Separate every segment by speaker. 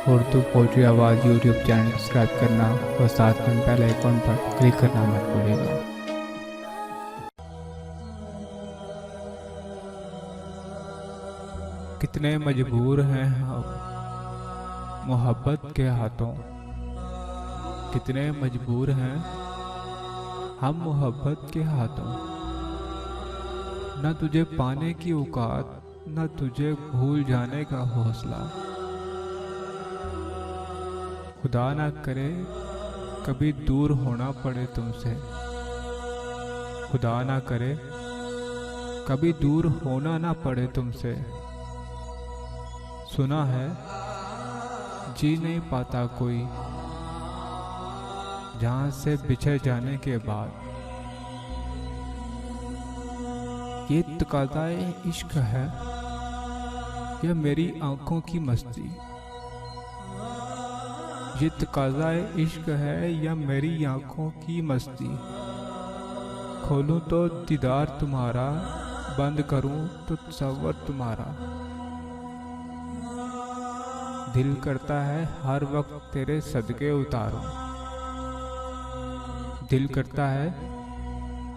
Speaker 1: Urdu poetry आवाज़ YouTube channel subscribe करना और साथ में बेल आइकॉन पर क्लिक करना मत भूलिएगा। कितने मजबूर हैं हम मोहब्बत के हाथों, कितने मजबूर हैं हम मोहब्बत के हाथों। न तुझे पाने की औकात, न तुझे भूल जाने का हौसला। खुदा ना करे कभी दूर होना पड़े तुमसे, खुदा ना करे कभी दूर होना ना पड़े तुमसे। सुना है जी नहीं पाता कोई जहां से बिछड़ जाने के बाद। ये तकाज़ाए इश्क है या मेरी आंखों की मस्ती, ये तकाज़ाए इश्क है या मेरी आंखों की मस्ती। खोलूं तो दीदार तुम्हारा, बंद करूं तो तसव्वुर तुम्हारा। दिल करता है हर वक्त तेरे सदके उतारूं, दिल करता है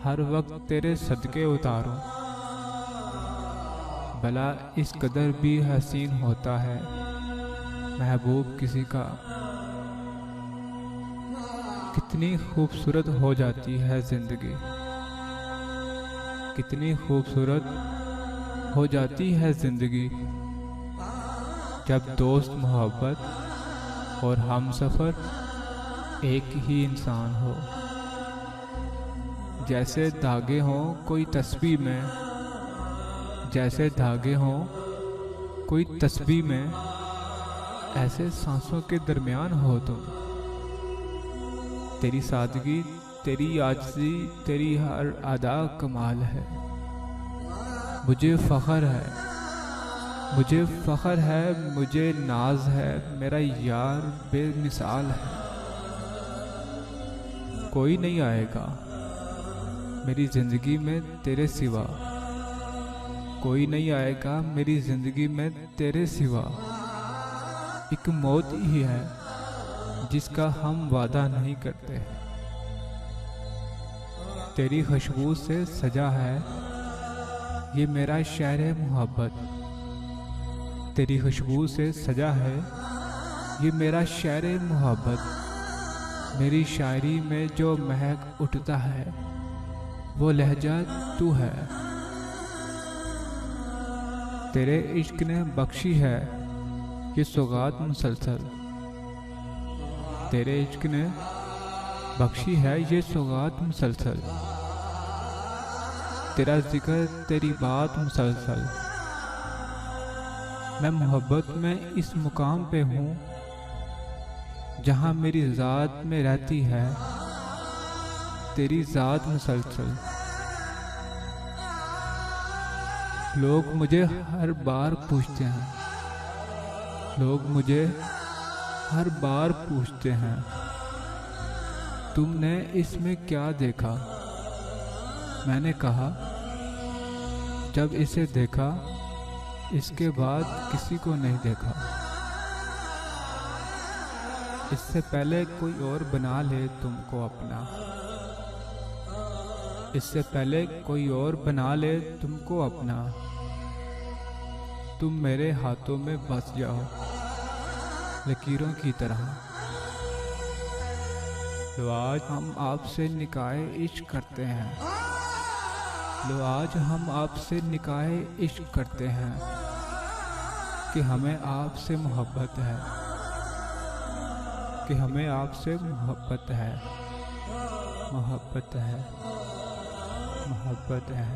Speaker 1: हर वक्त तेरे सदके उतारूं। भला इस कदर भी हसीन होता है महबूब किसी का। कितनी खूबसूरत हो जाती है जिंदगी, कितनी खूबसूरत हो जाती है जिंदगी जब दोस्त मोहब्बत और हमसफ़र एक ही इंसान हो। जैसे धागे हों कोई तस्बीह में, जैसे धागे हों कोई तस्बीह में, ऐसे सांसों के दरमियान हो तुम। तेरी सादगी, तेरी आजिज़ी, तेरी हर अदा कमाल है। मुझे फ़ख्र है, मुझे फ़ख्र है, मुझे नाज है, मेरा यार बेमिसाल है। कोई नहीं आएगा मेरी ज़िंदगी में तेरे सिवा, कोई नहीं आएगा मेरी ज़िंदगी में तेरे सिवा। एक मौत ही है जिसका हम वादा नहीं करते। तेरी खुशबू से सजा है ये मेरा शहर मोहब्बत, तेरी खुशबू से सजा है ये मेरा शहर मोहब्बत। मेरी शायरी में जो महक उठता है वो लहजा तू है। तेरे इश्क ने बख्शी है ये सौगात मुसलसल, तेरे इश्क ने बख्शी है ये सौगात मुसलसल। तेरा जिक्र तेरी बात मुसलसल। मैं मोहब्बत में इस मुकाम पे हूँ जहाँ मेरी ज़ात में रहती है तेरी ज़ात मुसलसल। लोग मुझे हर बार पूछते हैं, लोग मुझे हर बार पूछते हैं तुमने इसमें क्या देखा। मैंने कहा जब इसे देखा इसके बाद किसी को नहीं देखा। इससे पहले कोई और बना ले तुमको अपना, इससे पहले कोई और बना ले तुमको अपना। तुम मेरे हाथों में बस जाओ लकीरों की तरह। लो आज हम आपसे निकाहे इश्क करते हैं, लो आज हम आपसे निकाहे इश्क करते हैं कि हमें आपसे मोहब्बत है, कि हमें आपसे मोहब्बत है, मोहब्बत है, मोहब्बत है।